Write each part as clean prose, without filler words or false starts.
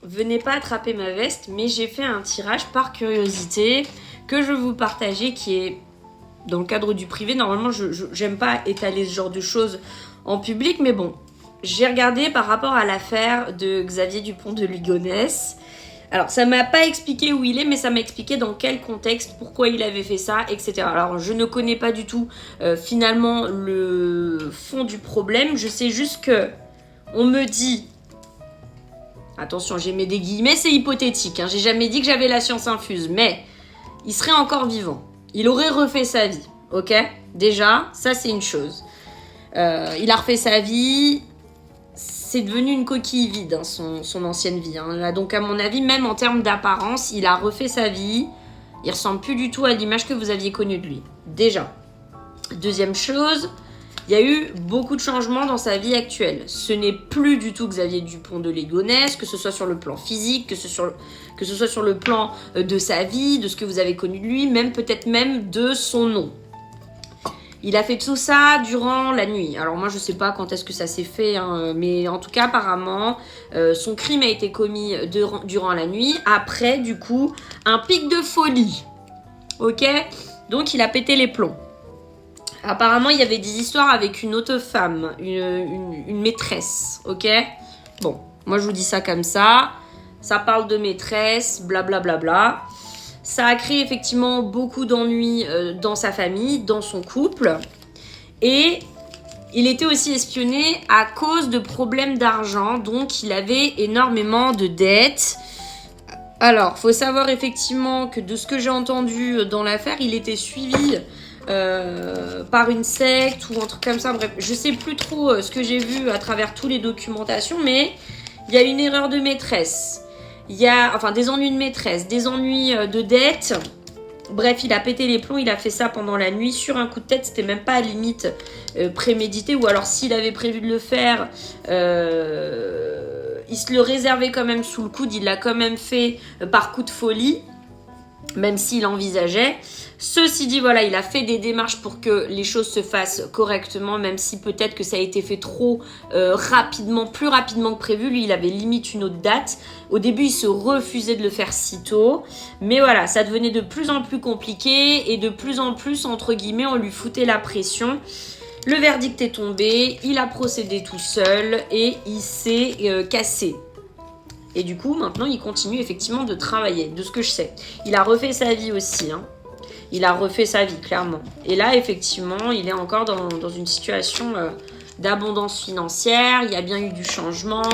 Venez pas attraper ma veste, mais j'ai fait un tirage par curiosité que je vais vous partager, qui est dans le cadre du privé. Normalement, j'aime pas étaler ce genre de choses en public, mais bon, j'ai regardé par rapport à l'affaire de Xavier Dupont de Ligonnès. Alors, ça m'a pas expliqué où il est, mais ça m'a expliqué dans quel contexte, pourquoi il avait fait ça, etc. Alors, je ne connais pas du tout, finalement, le fond du problème. Je sais juste que on me dit... Attention, j'ai mis des guillemets, c'est hypothétique. Hein. J'ai jamais dit que j'avais la science infuse, mais il serait encore vivant. Il aurait refait sa vie, ok? Déjà, ça, c'est une chose. Il a refait sa vie... C'est devenu une coquille vide, hein, son ancienne vie. Hein. Là, donc, à mon avis, même en termes d'apparence, il a refait sa vie. Il ressemble plus du tout à l'image que vous aviez connue de lui. Déjà. Deuxième chose, il y a eu beaucoup de changements dans sa vie actuelle. Ce n'est plus du tout Xavier Dupont de Ligonnès, que ce soit sur le plan physique, que ce soit sur le plan de sa vie, de ce que vous avez connu de lui, même peut-être même de son nom. Il a fait tout ça durant la nuit. Alors moi, je sais pas quand est-ce que ça s'est fait, hein, mais en tout cas, apparemment, son crime a été commis durant la nuit, après, du coup, un pic de folie. Ok? Donc, il a pété les plombs. Apparemment, il y avait des histoires avec une autre femme, une maîtresse, ok? Bon, moi, je vous dis ça comme ça. Ça parle de maîtresse, blablabla. Bla, bla, bla. Ça a créé effectivement beaucoup d'ennuis dans sa famille, dans son couple. Et il était aussi espionné à cause de problèmes d'argent. Donc, il avait énormément de dettes. Alors, faut savoir effectivement que de ce que j'ai entendu dans l'affaire, il était suivi par une secte ou un truc comme ça. Bref, je sais plus trop ce que j'ai vu à travers toutes les documentations, mais il y a une erreur de maîtresse. Il y a, enfin, des ennuis de maîtresse, des ennuis de dette. Bref, il a pété les plombs, il a fait ça pendant la nuit sur un coup de tête. C'était même pas à la limite prémédité, ou alors s'il avait prévu de le faire, il se le réservait quand même sous le coude. Il l'a quand même fait par coup de folie, même s'il envisageait. Ceci dit, voilà, il a fait des démarches pour que les choses se fassent correctement, même si peut-être que ça a été fait trop rapidement, plus rapidement que prévu. Lui, il avait limite une autre date. Au début, il se refusait de le faire si tôt. Mais voilà, ça devenait de plus en plus compliqué et de plus en plus, entre guillemets, on lui foutait la pression. Le verdict est tombé, il a procédé tout seul et il s'est cassé. Et du coup, maintenant, il continue effectivement de travailler, de ce que je sais. Il a refait sa vie aussi, hein. Il a refait sa vie, clairement. Et là, effectivement, il est encore dans une situation d'abondance financière. Il y a bien eu du changement.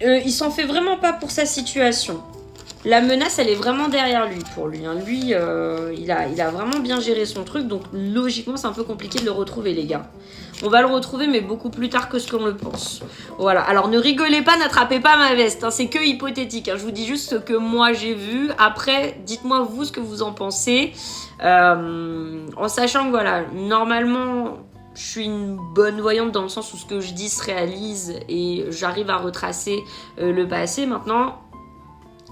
Il s'en fait vraiment pas pour sa situation. La menace, elle est vraiment derrière lui, pour lui. Hein. Lui, il a vraiment bien géré son truc. Donc, logiquement, c'est un peu compliqué de le retrouver, les gars. On va le retrouver, mais beaucoup plus tard que ce qu'on le pense. Voilà. Alors, ne rigolez pas, n'attrapez pas ma veste. Hein. C'est que hypothétique. Hein. Je vous dis juste ce que moi, j'ai vu. Après, dites-moi, vous, ce que vous en pensez. En sachant que, voilà, normalement... Je suis une bonne voyante dans le sens où ce que je dis se réalise et j'arrive à retracer le passé. Maintenant,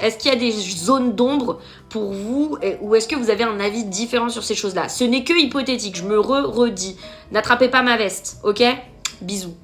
est-ce qu'il y a des zones d'ombre pour vous ou est-ce que vous avez un avis différent sur ces choses-là? Ce n'est que hypothétique, je me redis. N'attrapez pas ma veste, ok? Bisous.